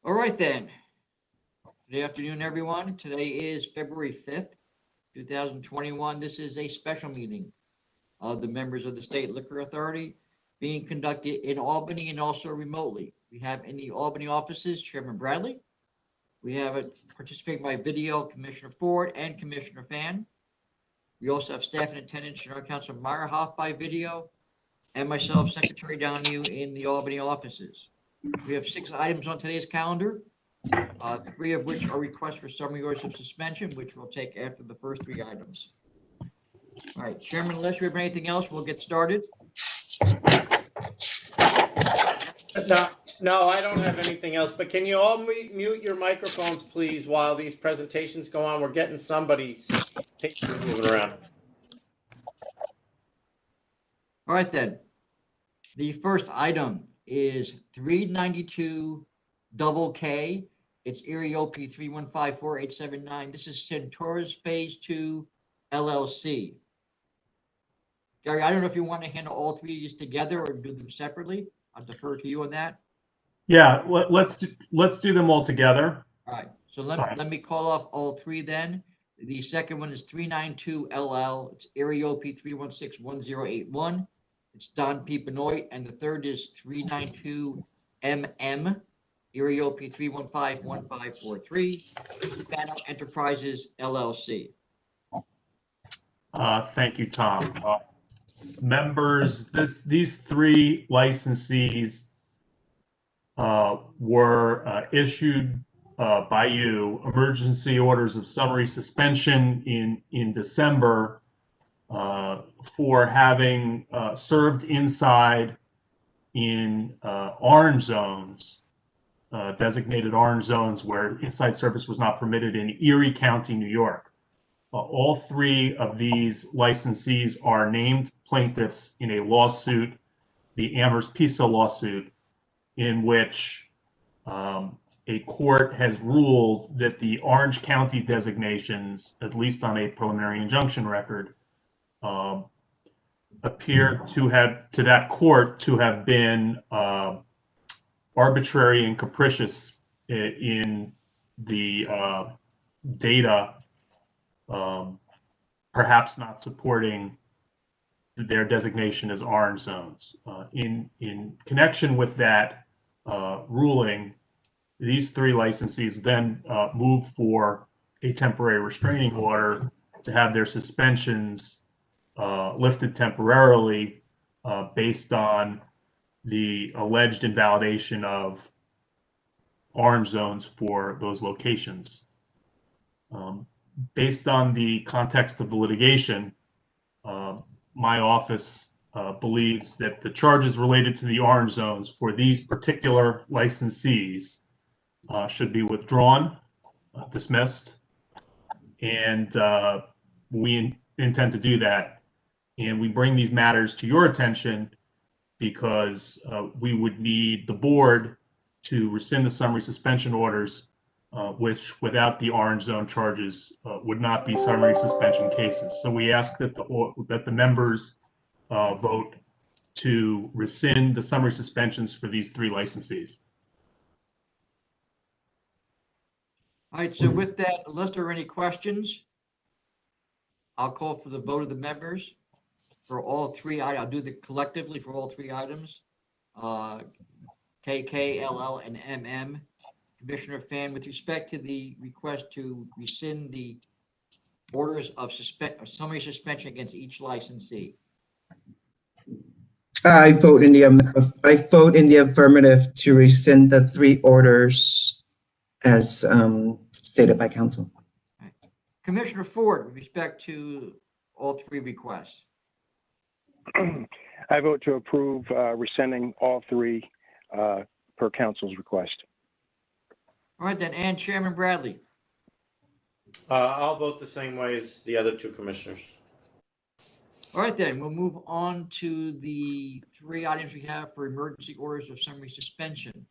All right then. Good afternoon, everyone. Today is February 5th, 2021. This is a special meeting of the members of the State Liquor Authority being conducted in Albany and also remotely. We have in the Albany offices Chairman Bradley. We have participating by video Commissioner Ford and Commissioner Fan. We also have staff in attendance, General Counsel Meyerhoff by video, and myself, Secretary Donahue, in the Albany offices. We have 6 items on today's calendar, 3 of which are requests for summary orders of suspension, which we'll take after the first 3 items. All right, Chairman, unless you have anything else, we'll get started. No, I don't have anything else, but can you all mute your microphones, please, while these presentations go on? We're getting somebody's paper moving around. All right, then. The first item is 392 double K. It's Erie OP 3154879. This is Centaurus Phase 2 LLC. Gary, I don't know if you want to handle all 3 of these together or do them separately. I'll defer to you on that. Yeah, let's do them all together. All right, so let me call off all 3 then. The second one is 392 LL. It's Erie OP 3161081. It's Don P. Benoit. And the third is 392 MM. Erie OP 3151543. Banner Enterprises LLC. Thank you, Tom. Members, these 3 licensees were issued by you emergency orders of summary suspension in December for having served inside in orange zones, designated orange zones where inside service was not permitted in Erie County, New York. All 3 of these licensees are named plaintiffs in a lawsuit, the Amherst-Piso lawsuit, in which a court has ruled that the Orange County designations, at least on a preliminary injunction record, appear to that court to have been arbitrary and capricious in the data, perhaps not supporting their designation as orange zones. In connection with that ruling, these 3 licensees then moved for a temporary restraining order to have their suspensions lifted temporarily based on the alleged invalidation of orange zones for those locations. Based on the context of the litigation, my office believes that the charges related to the orange zones for these particular licensees should be withdrawn, dismissed, and we intend to do that. And we bring these matters to your attention because we would need the board to rescind the summary suspension orders, which without the orange zone charges would not be summary suspension cases. So we ask that the members vote to rescind the summary suspensions for these 3 licensees. All right, so with that, unless there are any questions, I'll call for the vote of the members for all 3 items. I'll do the collectively for all 3 items. KK, LL, and MM. Commissioner Fan, with respect to the request to rescind the orders of summary suspension against each licensee. I vote in the affirmative to rescind the 3 orders as stated by counsel. Right. Commissioner Ford, with respect to all 3 requests. I vote to approve rescinding all 3 per council's request. All right then, and Chairman Bradley. I'll vote the same way as the other 2 commissioners. All right then, we'll move on to the 3 items we have for emergency orders of summary suspension.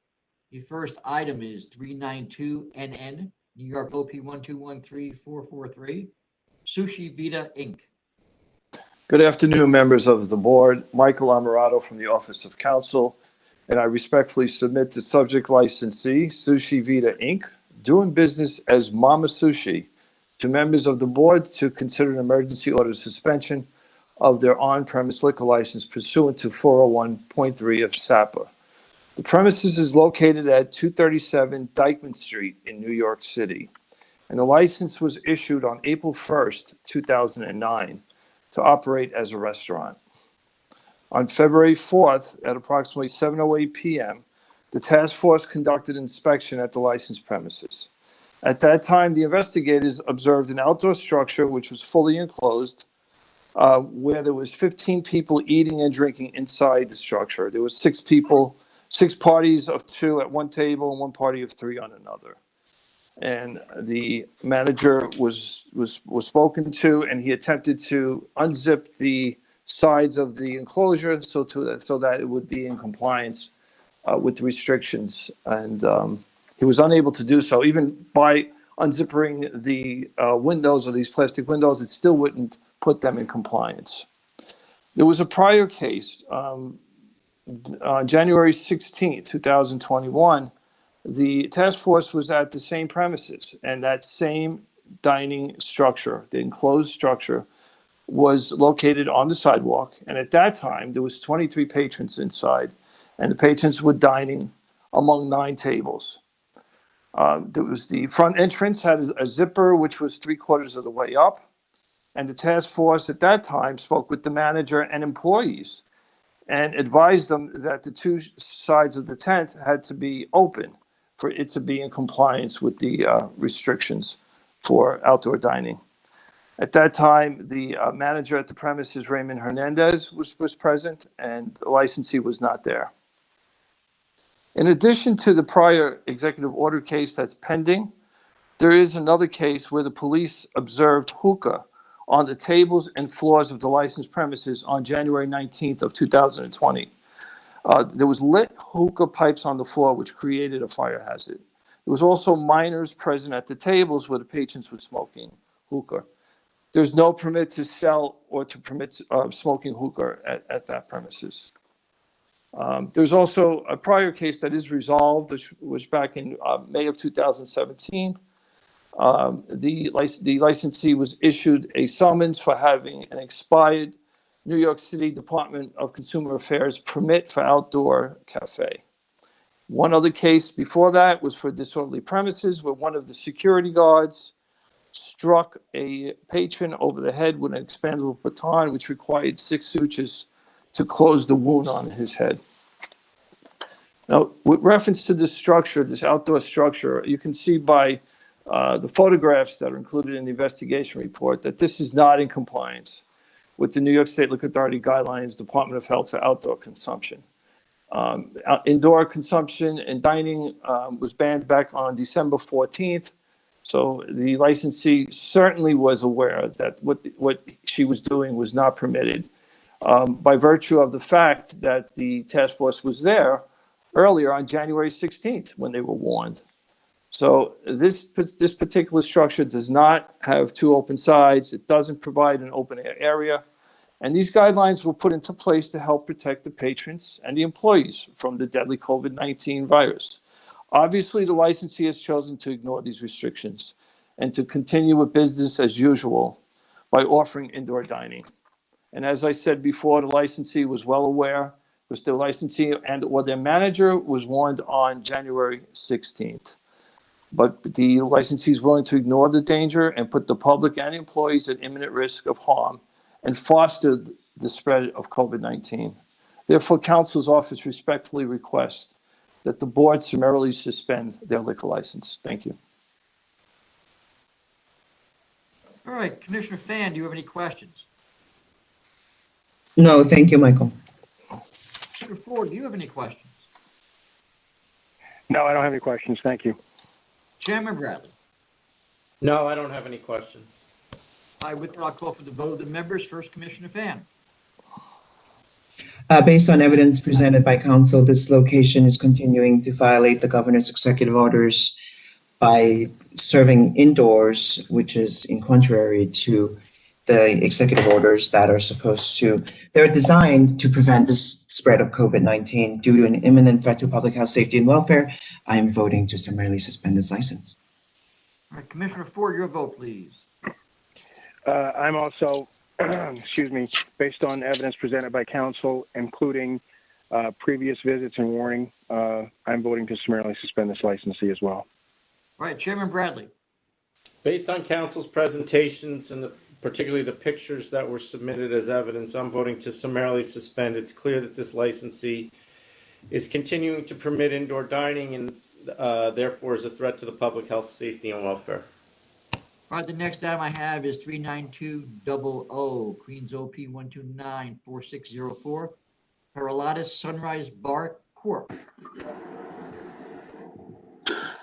The first item is 392 NN, New York OP 1213443, Sushi Vita Inc. Good afternoon, members of the board. Michael Amarato from the Office of Counsel. and I respectfully submit the subject licensee, Sushi Vita Inc., doing business as Mama Sushi, to members of the board to consider an emergency order of suspension of their on-premise liquor license pursuant to 401.3 of SAPA. The premises is located at 237 Dyckman Street in New York City, and the license was issued on April 1st, 2009, to operate as a restaurant. On February 4th, at approximately 7:08 p.m., the task force conducted inspection at the licensed premises. At that time, the investigators observed an outdoor structure which was fully enclosed, where there was 15 people eating and drinking inside the structure. There was 6 parties of 2 at one table and 1 party of 3 on another. And the manager was spoken to, and he attempted to unzip the sides of the enclosure so that it would be in compliance with the restrictions. And he was unable to do so. Even by unzipping the windows, or these plastic windows, it still wouldn't put them in compliance. There was a prior case on January 16, 2021. The task force was at the same premises, and that same dining structure, the enclosed structure, was located on the sidewalk. And at that time, there was 23 patrons inside, and the patrons were dining among 9 tables. There was the front entrance had a zipper, which was 3/4 of the way up. And the task force at that time spoke with the manager and employees and advised them that the 2 sides of the tent had to be open for it to be in compliance with the restrictions for outdoor dining. At that time, the manager at the premises, Raymond Hernandez, was present, and the licensee was not there. In addition to the prior executive order case that's pending, there is another case where the police observed hookah on the tables and floors of the licensed premises on January 19th of 2020. There was lit hookah pipes on the floor, which created a fire hazard. There was also minors present at the tables where the patrons were smoking hookah. There's no permit to sell or to permit smoking hookah at that premises. There's also a prior case that is resolved, which was back in May of 2017. The licensee was issued a summons for having an expired New York City Department of Consumer Affairs permit for outdoor cafe. One other case before that was for disorderly premises, where one of the security guards struck a patron over the head with an expandable baton, which required 6 sutures to close the wound on his head. Now, with reference to this structure, this outdoor structure, you can see by the photographs that are included in the investigation report that this is not in compliance with the New York State Liquor Authority guidelines, Department of Health for outdoor consumption. Indoor consumption and dining was banned back on December 14th. So the licensee certainly was aware that what she was doing was not permitted by virtue of the fact that the task force was there earlier on January 16th when they were warned. So this particular structure does not have 2 open sides. It doesn't provide an open air area. And these guidelines were put into place to help protect the patrons and the employees from the deadly COVID-19 virus. Obviously, the licensee has chosen to ignore these restrictions and to continue with business as usual by offering indoor dining. And as I said before, the licensee was well aware, because the licensee or their manager was warned on January 16th. But the licensee is willing to ignore the danger and put the public and employees at imminent risk of harm and foster the spread of COVID-19. Therefore, counsel's office respectfully requests that the board summarily suspend their liquor license. Thank you. All right, Commissioner Fan, do you have any questions? No, thank you, Michael. Commissioner Ford, do you have any questions? No, I don't have any questions. Thank you. Chairman Bradley? No, I don't have any questions. With that, I'll call for the vote of the members. First, Commissioner Fan. Based on evidence presented by counsel, this location is continuing to violate the governor's executive orders by serving indoors, which is in contrary to the executive orders that are they're designed to prevent the spread of COVID-19 due to an imminent threat to public health, safety, and welfare. I am voting to summarily suspend this license. All right, Commissioner Ford, your vote, please. I'm also, excuse me, based on evidence presented by counsel, including previous visits and warning, I'm voting to summarily suspend this licensee as well. All right, Chairman Bradley. Based on council's presentations and particularly the pictures that were submitted as evidence, I'm voting to summarily suspend. It's clear that this licensee is continuing to permit indoor dining and therefore is a threat to the public health, safety, and welfare. All right, the next item I have is 39200, Queens OP 1294604, Paralatus Sunrise Bar Corp.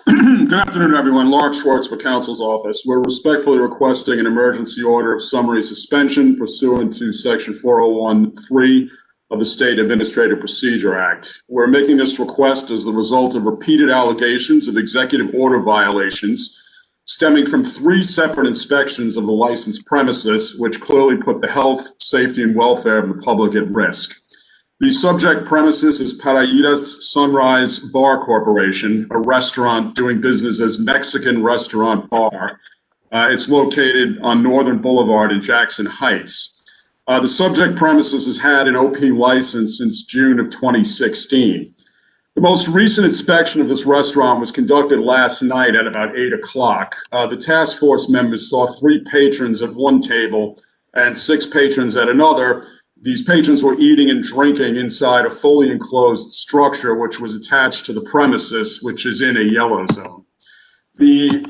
Good afternoon, everyone. Lark Schwartz for Counsel's Office. We're respectfully requesting an emergency order of summary suspension pursuant to Section 401(3) of the State Administrative Procedure Act. We're making this request as the result of repeated allegations of executive order violations stemming from 3 separate inspections of the licensed premises, which clearly put the health, safety, and welfare of the public at risk. The subject premises is Paraitas Sunrise Bar Corporation, a restaurant doing business as Mexican Restaurant Bar. It's located on Northern Boulevard in Jackson Heights. The subject premises has had an OP license since June of 2016. The most recent inspection of this restaurant was conducted last night at about 8 o'clock. The task force members saw 3 patrons at one table and 6 patrons at another. These patrons were eating and drinking inside a fully enclosed structure which was attached to the premises, which is in a yellow zone. The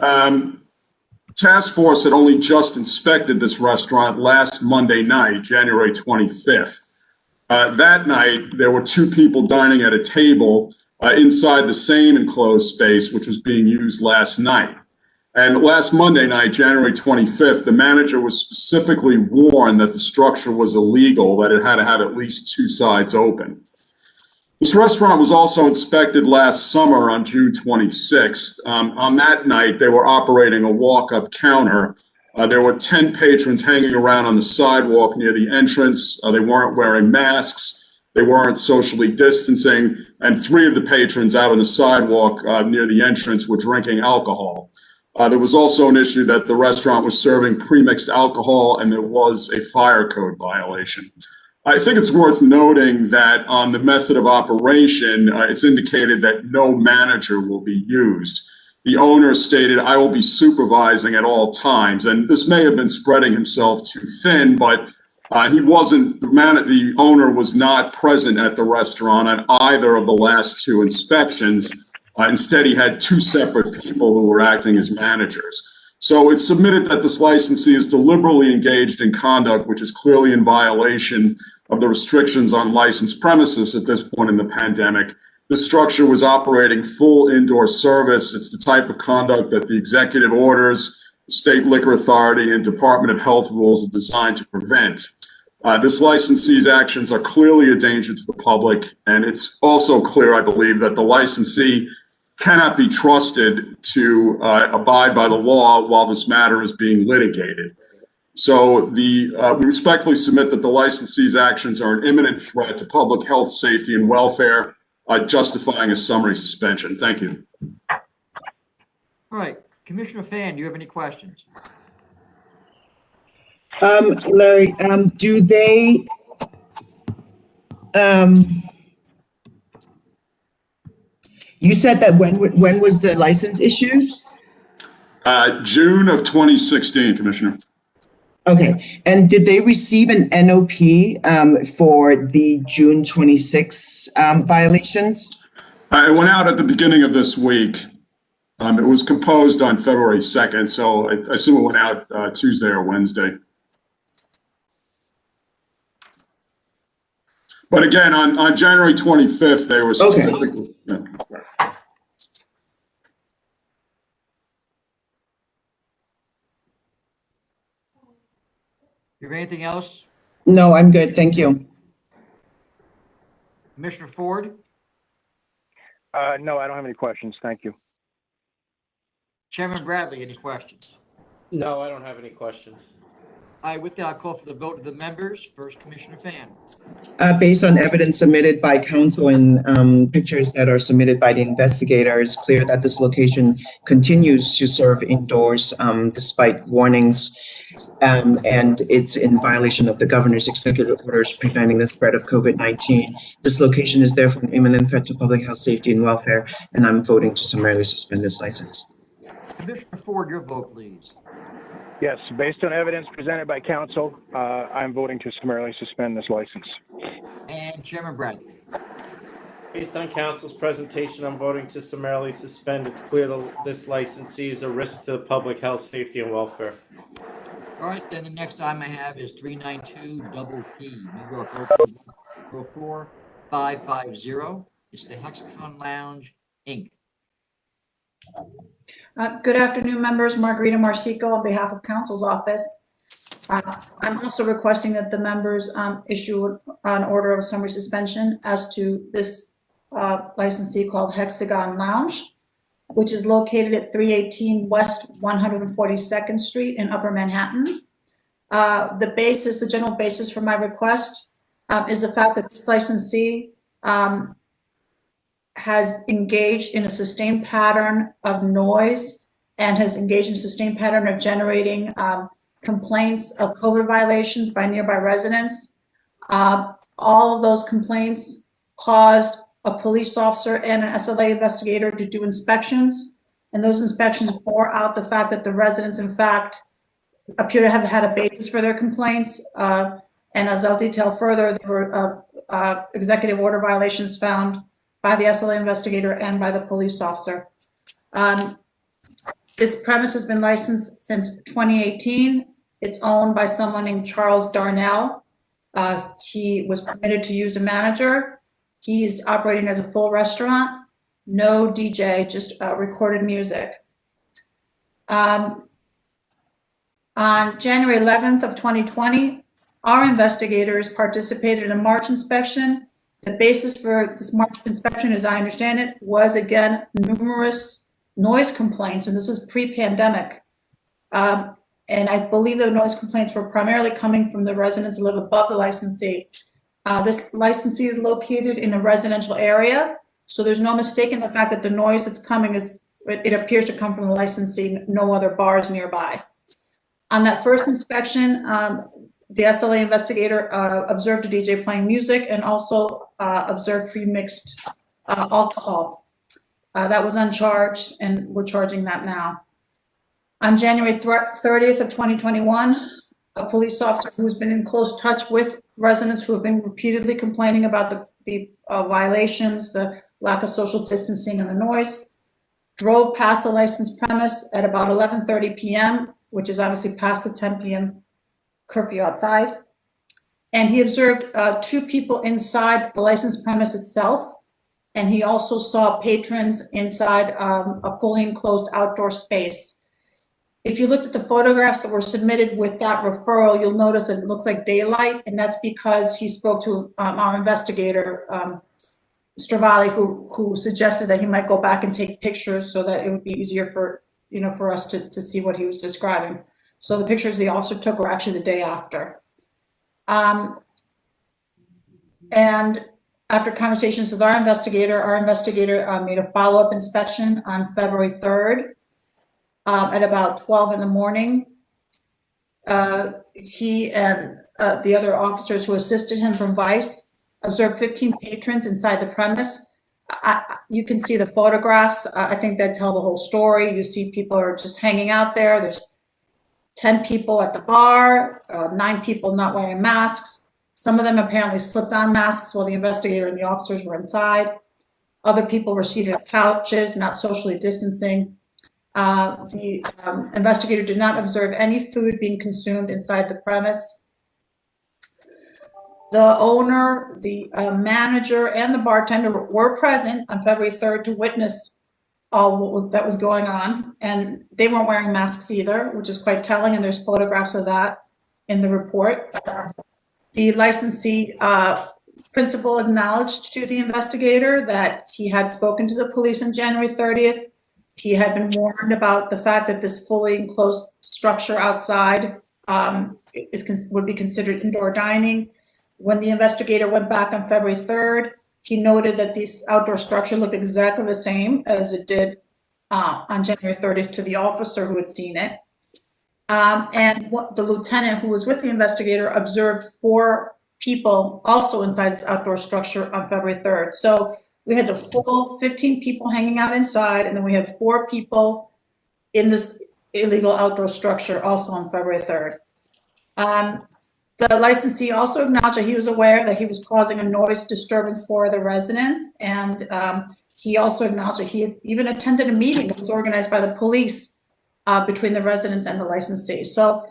task force had only just inspected this restaurant last Monday night, January 25th. That night, there were 2 people dining at a table inside the same enclosed space, which was being used last night. And last Monday night, January 25th, the manager was specifically warned that the structure was illegal, that it had to have at least 2 sides open. This restaurant was also inspected last summer on June 26th. On that night, they were operating a walk-up counter. There were 10 patrons hanging around on the sidewalk near the entrance. They weren't wearing masks. They weren't socially distancing. And 3 of the patrons out on the sidewalk near the entrance were drinking alcohol. There was also an issue that the restaurant was serving pre-mixed alcohol and there was a fire code violation. I think it's worth noting that on the method of operation, it's indicated that no manager will be used. The owner stated, "I will be supervising at all times," and this may have been spreading himself too thin, but the owner was not present at the restaurant on either of the last 2 inspections. Instead, he had 2 separate people who were acting as managers. So it's submitted that this licensee is deliberately engaged in conduct which is clearly in violation of the restrictions on licensed premises at this point in the pandemic. This structure was operating full indoor service. It's the type of conduct that the executive orders, State Liquor Authority, and Department of Health rules are designed to prevent. This licensee's actions are clearly a danger to the public, and it's also clear, I believe, that the licensee cannot be trusted to abide by the law while this matter is being litigated. So we respectfully submit that the licensee's actions are an imminent threat to public health, safety, and welfare, justifying a summary suspension. Thank you. All right, Commissioner Fan, do you have any questions? Larry, do they, you said that when was the license issued? June of 2016, Commissioner. Okay, and did they receive an NOP for the June 26 violations? It went out at the beginning of this week. It was composed on February 2nd, so I assume it went out Tuesday or Wednesday. But again, on January 25th, they were specifically. Okay. Yeah. You have anything else? No, I'm good. Thank you. Commissioner Ford? No, I don't have any questions. Thank you. Chairman Bradley, any questions? No, I don't have any questions. With that, I'll call for the vote of the members. First, Commissioner Fan. Based on evidence submitted by counsel and pictures that are submitted by the investigator, it's clear that this location continues to serve indoors despite warnings, and it's in violation of the governor's executive orders preventing the spread of COVID-19. This location is therefore an imminent threat to public health, safety, and welfare, and I'm voting to summarily suspend this license. Commissioner Ford, your vote, please. Yes, based on evidence presented by counsel, I'm voting to summarily suspend this license. And Chairman Bradley. Based on council's presentation, I'm voting to summarily suspend. It's clear that this licensee is a risk to the public health, safety, and welfare. All right, then the next item I have is 392 Double P, New York 04550. It's the Hexagon Lounge, Inc. Good afternoon, members. Margarita Marsico on behalf of counsel's office. I'm also requesting that the members issue an order of summary suspension as to this licensee called Hexagon Lounge, which is located at 318 West 142nd Street in Upper Manhattan. The general basis for my request is the fact that this licensee has engaged in a sustained pattern of noise and has engaged in a sustained pattern of generating complaints of COVID violations by nearby residents. All of those complaints caused a police officer and an SLA investigator to do inspections, and those inspections bore out the fact that the residents, in fact, appear to have had a basis for their complaints. And as I'll detail further, there were executive order violations found by the SLA investigator and by the police officer. This premise has been licensed since 2018. It's owned by someone named Charles Darnell. He was permitted to use a manager. He's operating as a full restaurant, no DJ, just recorded music. On January 11th of 2020, our investigators participated in a March inspection. The basis for this March inspection, as I understand it, was again numerous noise complaints, and this is pre-pandemic. And I believe the noise complaints were primarily coming from the residents who live above the licensee. This licensee is located in a residential area, so there's no mistaking the fact that the noise that's coming it appears to come from the licensee, no other bars nearby. On that first inspection, the SLA investigator observed a DJ playing music and also observed pre-mixed alcohol. That was uncharged, and we're charging that now. On January 30th of 2021, a police officer who's been in close touch with residents who have been repeatedly complaining about the violations, the lack of social distancing and the noise, drove past the licensed premise at about 11:30 p.m., which is obviously past the 10 p.m. curfew outside. And he observed two people inside the licensed premise itself. And he also saw patrons inside a fully enclosed outdoor space. If you looked at the photographs that were submitted with that referral, you'll notice that it looks like daylight, and that's because he spoke to our investigator, Stravali, who suggested that he might go back and take pictures so that it would be easier for us to see what he was describing. So the pictures the officer took were actually the day after. And after conversations with our investigator made a follow-up inspection on February 3rd at about 12 in the morning. He and the other officers who assisted him from Vice observed 15 patrons inside the premise. You can see the photographs. I think that tell the whole story. You see people are just hanging out there. There's 10 people at the bar, 9 people not wearing masks. Some of them apparently slipped on masks while the investigator and the officers were inside. Other people were seated at couches, not socially distancing. The investigator did not observe any food being consumed inside the premise. The owner, the manager, and the bartender were present on February 3rd to witness all that was going on, and they weren't wearing masks either, which is quite telling, and there's photographs of that in the report. The licensee principal acknowledged to the investigator that he had spoken to the police on January 30th. He had been warned about the fact that this fully enclosed structure outside would be considered indoor dining. When the investigator went back on February 3rd, he noted that this outdoor structure looked exactly the same as it did on January 30th to the officer who had seen it. And what the lieutenant who was with the investigator observed 4 people also inside this outdoor structure on February 3rd. So we had the full 15 people hanging out inside, and then we had 4 people in this illegal outdoor structure also on February 3rd. The licensee also acknowledged that he was aware that he was causing a noise disturbance for the residents, and he also acknowledged that he had even attended a meeting that was organized by the police between the residents and the licensee. So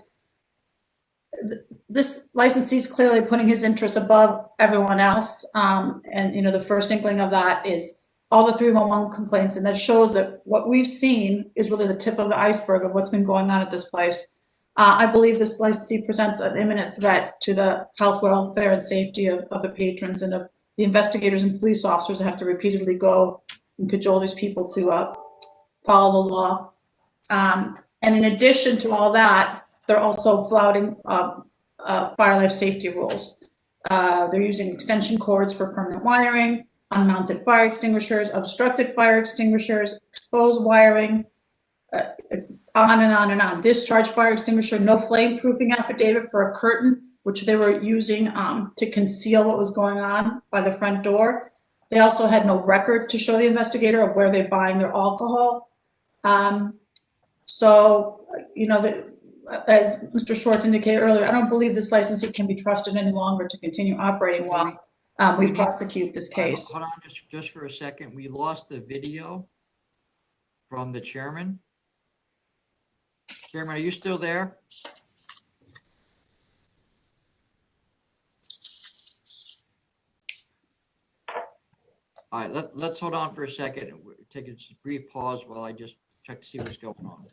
this licensee is clearly putting his interests above everyone else. And, you know, the first inkling of that is all the 311 complaints. And that shows that what we've seen is really the tip of the iceberg of what's been going on at this place. I believe this licensee presents an imminent threat to the health, welfare, and safety of the patrons and of the investigators and police officers that have to repeatedly go and cajole these people to follow the law. And in addition to all that, they're also flouting fire life safety rules. They're using extension cords for permanent wiring, unmounted fire extinguishers, obstructed fire extinguishers, exposed wiring, on and on and on. Discharge fire extinguisher, no flame proofing affidavit for a curtain, which they were using to conceal what was going on by the front door. They also had no records to show the investigator of where they're buying their alcohol. So, you know, as Mr. Schwartz indicated earlier, I don't believe this licensee can be trusted any longer to continue operating while we prosecute this case. Hold on just for a second. We lost the video from the chairman. Chairman, are you still there? All right, let's hold on for a second. Take a brief pause while I just check to see what's going on.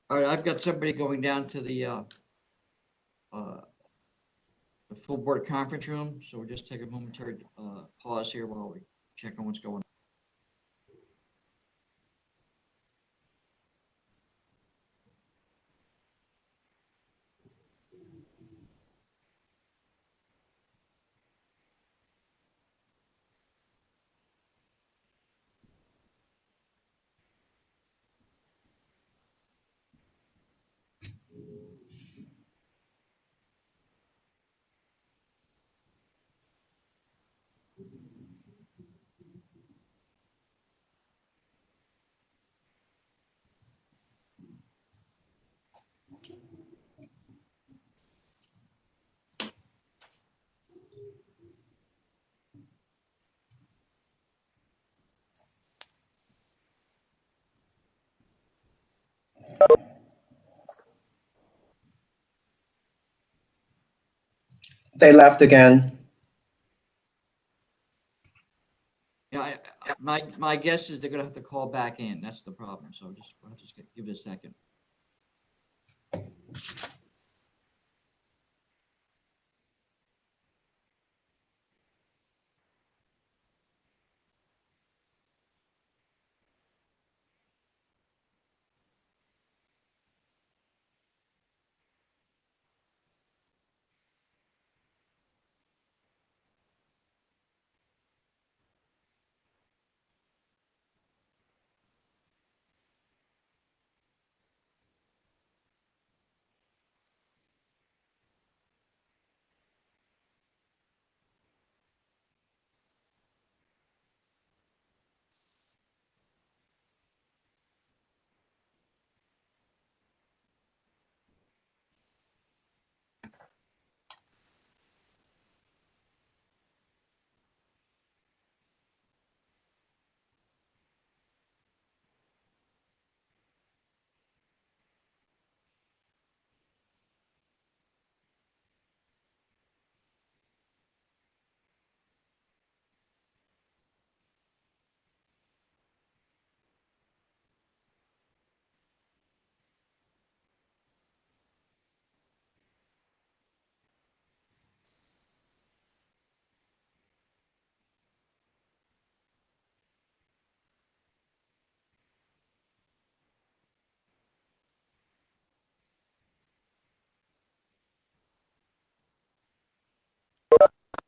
All right, I've got somebody going down to the full board conference room, so we'll just take a momentary pause here while we check on what's going on. They left again. Yeah, my guess is they're gonna have to call back in. That's the problem. So we'll just give it a second.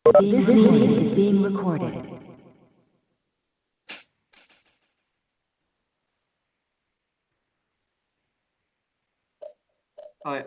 This meeting is being recorded. I.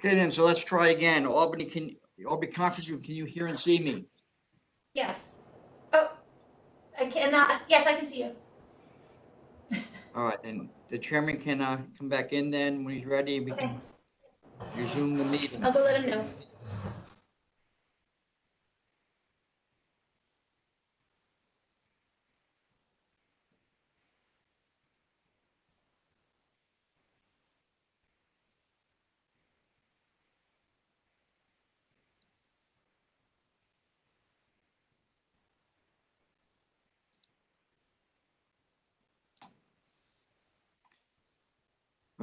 Okay, then, so let's try again. Albany conference room, can you hear and see me? Yes. Oh, I cannot. Yes, I can see you. All right, then the chairman can come back in then when he's ready. We Okay. can resume the meeting. I'll go let him know.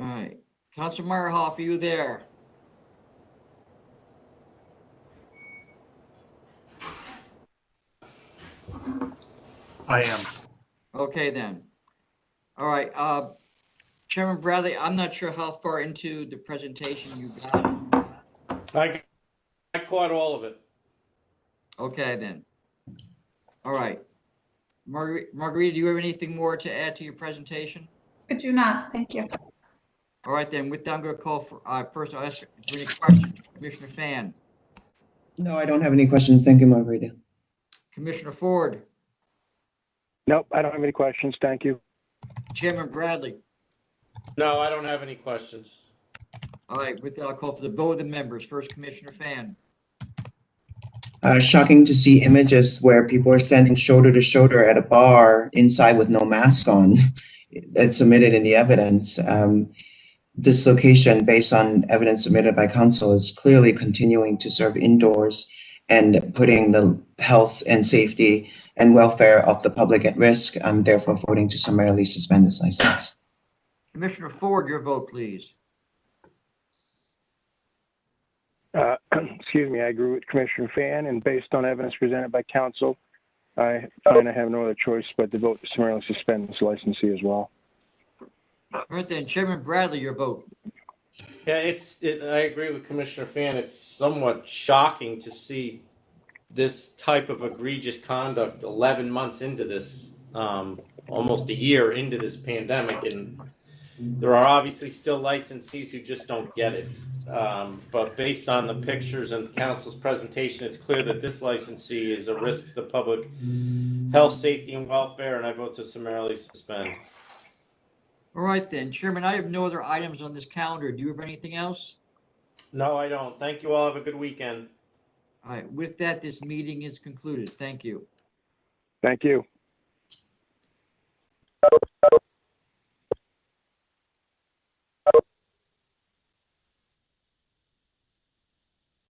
All right, Councilor Meyerhoff, are you there? I am. Okay, then. All right, Chairman Bradley, I'm not sure how far into the presentation you got. I caught all of it. Okay, then. All right. Margarita, do you have anything more to add to your presentation? I do not, thank you. All right, then, with that, I'm going to call for, first, I'll ask, do any questions? Commissioner Fan, No, I don't have any questions. Thank you, Margarita. Commissioner Ford, Nope, I don't have any questions. Thank you. Chairman Bradley. No, I don't have any questions. All right, with that, I'll call for the vote of the members. First, Commissioner Fan. Shocking to see images where people are standing shoulder to shoulder at a bar inside with no mask on. That's submitted in the evidence. This location, based on evidence submitted by council, is clearly continuing to serve indoors and putting the health and safety and welfare of the public at risk. I'm therefore voting to summarily suspend this license. Commissioner Ford, your vote, please. Excuse me, I agree with Commissioner Fan, and based on evidence presented by council, I find I have no other choice but to vote to summarily suspend this licensee as well. All right, then, Chairman Bradley, your vote. Yeah, I agree with Commissioner Fan. It's somewhat shocking to see this type of egregious conduct 11 months into this, almost a year into this pandemic, and there are obviously still licensees who just don't get it. But based on the pictures and the council's presentation, it's clear that this licensee is a risk to the public health, safety, and welfare, and I vote to summarily suspend. All right, then, Chairman, I have no other items on this calendar. Do you have anything else? No, I don't. Thank you all. Have a good weekend. All right, with that, this meeting is concluded. Thank you. Thank you.